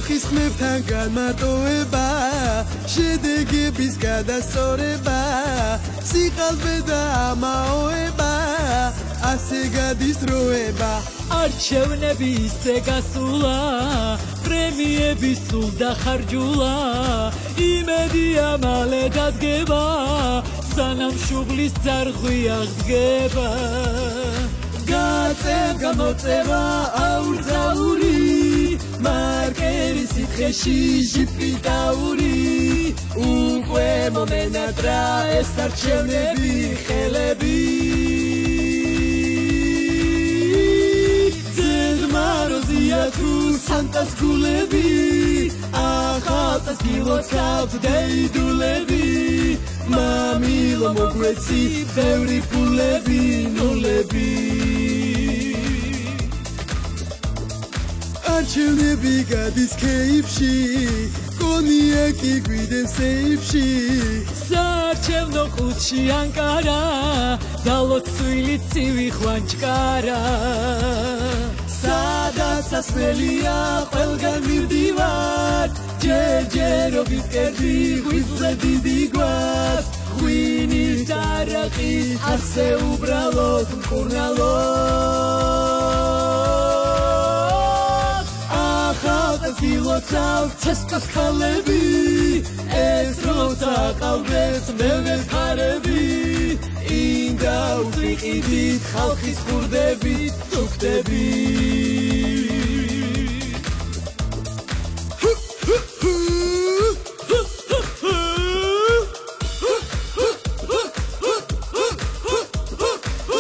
ხალხის ხმებთან განმარტოება შედეგების გადასწორება სიყალბე და ამაოება ასე გადის დროება არჩევნები ისე გასულა პრემიები სულ დახარჯულა იმედია მალე დადგება სანამ შუღლის ძარღვი აღდგება გაწევ გამოწევა აურძაური მარკერი სითხეში ჟიპიტაური უკვე მომენატრა ეს არჩევნები ხელები ძედმაროზია თუ სანტას გულები ახალწელს გილოცავთ დეიდულები მამილო მოგვეცი ბევრი ფულები ნულები არჩევნები გადის ქეიფში კონიაკი გვიდეს სეიფში საარჩევნო ყუთში ანკარა დალოცვილი ცივი ხვანჭკარა სადაც ასველია ყველგან მივდივარ ჯერჯერობით კერდი ღვიძლზე დიდი გვაქვს ღვინით არაყი ასე უბრალოდ მკურნალოდ ახალწელს გილოცავთ ცესკოს ქალები ეს როცა ყავდეს მე ვეხარები ინდა უთვიყიდით ხალხის ხურდებით თუქდები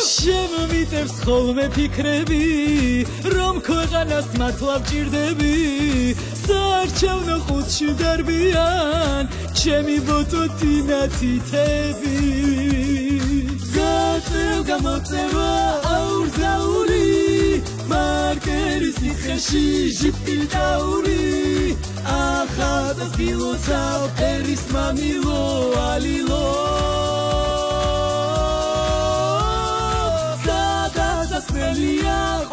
შემომიტევს ხოლმე ფიქრები რომ ქვეყანას მართლა ვჭირდები საარჩევნო ყუთში დარბიან ჩემი ბოტოთინა თითები გაწევ გამოწევა აურძაური მარკერი სითხეში ჟიპიტაური ახალწელს გილოცავ ერის მამილო ალილო Asmelia,